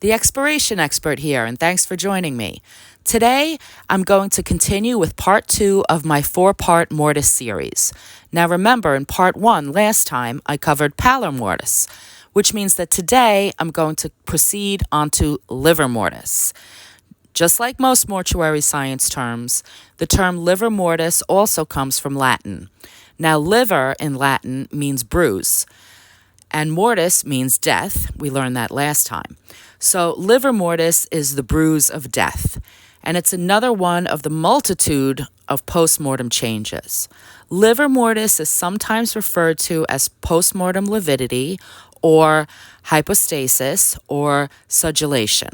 the expiration expert here, and thanks for joining me. Today, I'm going to continue with part 2 of my 4-part Mortis series. Now remember, in part 1 last time, I covered pallor mortis, which means that today I'm going to proceed onto livor mortis. Just like most mortuary science terms, the term livor mortis also comes from Latin. Now, livor in Latin means bruise, and mortis means death. We learned that last time. So livor mortis is the bruise of death, and it's another one of the multitude of postmortem changes. Livor mortis is sometimes referred to as postmortem lividity or hypostasis or suggelation.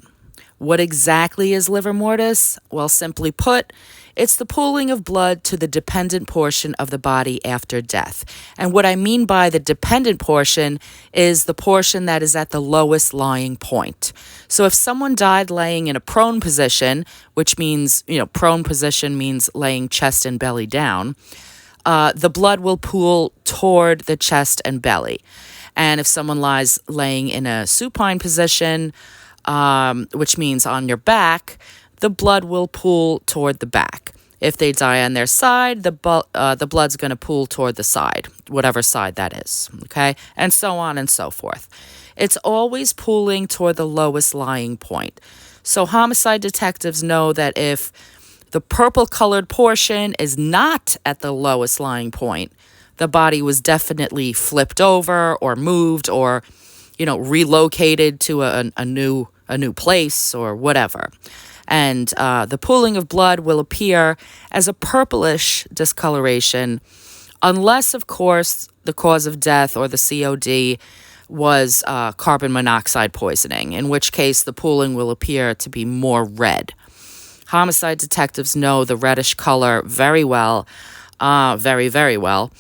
What exactly is livor mortis? Well, simply put, it's the pooling of blood to the dependent portion of the body after death. And what I mean by the dependent portion is the portion that is at the lowest lying point. So if someone died laying in a prone position, which means, prone position means laying chest and belly down, the blood will pool toward the chest and belly. And if someone lies laying in a supine position, which means on your back, the blood will pool toward the back. If they die on their side, the blood's going to pool toward the side, whatever side that is, okay? And so on and so forth. It's always pooling toward the lowest lying point. So homicide detectives know that if the purple-colored portion is not at the lowest lying point, the body was definitely flipped over or moved or, relocated to a new place or whatever. And the pooling of blood will appear as a purplish discoloration unless, of course, the cause of death or the COD was carbon monoxide poisoning, in which case the pooling will appear to be more red. Homicide detectives know the reddish color very well, very, very well.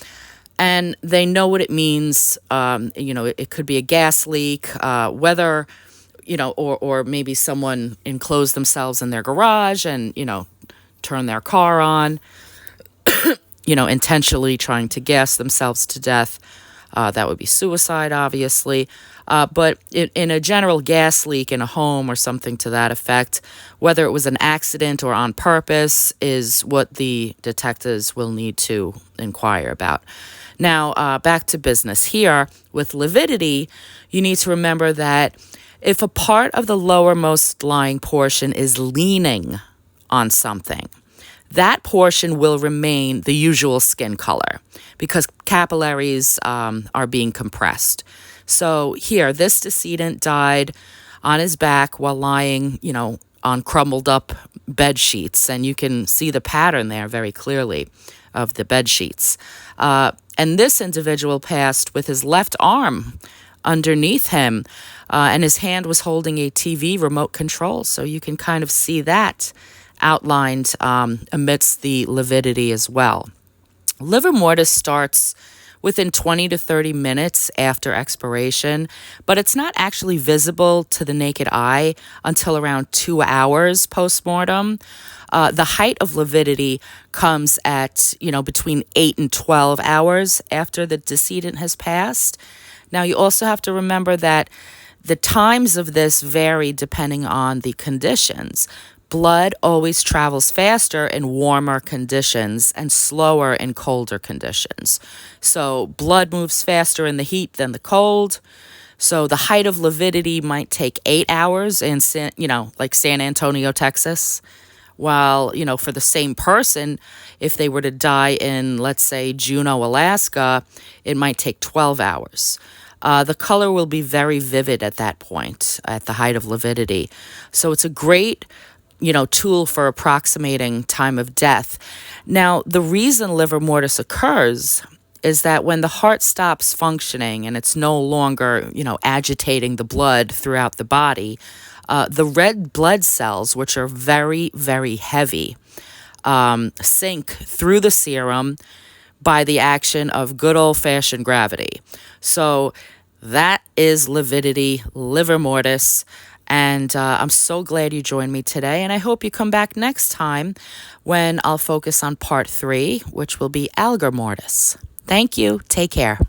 And they know what it means. It could be a gas leak, whether... or maybe someone enclosed themselves in their garage and, turned their car on, intentionally trying to gas themselves to death. That would be suicide, obviously. But in a general gas leak in a home or something to that effect, whether it was an accident or on purpose, is what the detectives will need to inquire about. Now, back to business here. With lividity, you need to remember that if a part of the lowermost lying portion is leaning on something, that portion will remain the usual skin color because capillaries are being compressed. So here, this decedent died on his back while lying, on crumpled up bed sheets, and you can see the pattern there very clearly of the bed sheets. And this individual passed with his left arm underneath him, and his hand was holding a TV remote control. So you can kind of see that outlined amidst the lividity as well. Livor mortis starts within 20 to 30 minutes after expiration, but it's not actually visible to the naked eye until around 2 hours postmortem. The height of lividity comes at, between 8 and 12 hours after the decedent has passed. Now, you also have to remember that the times of this vary depending on the conditions. Blood always travels faster in warmer conditions and slower in colder conditions. So blood moves faster in the heat than the cold. So the height of lividity might take 8 hours in, like San Antonio, Texas. While, for the same person, if they were to die in, let's say, Juneau, Alaska, it might take 12 hours. The color will be very vivid at that point, at the height of lividity. So it's a great, tool for approximating time of death. Now, the reason livor mortis occurs is that when the heart stops functioning and it's no longer, agitating the blood throughout the body, the red blood cells, which are very, very heavy, sink through the serum by the action of good old-fashioned gravity. So that is lividity, livor mortis, and I'm so glad you joined me today, and I hope you come back next time when I'll focus on part 3, which will be algor mortis. Thank you. Take care.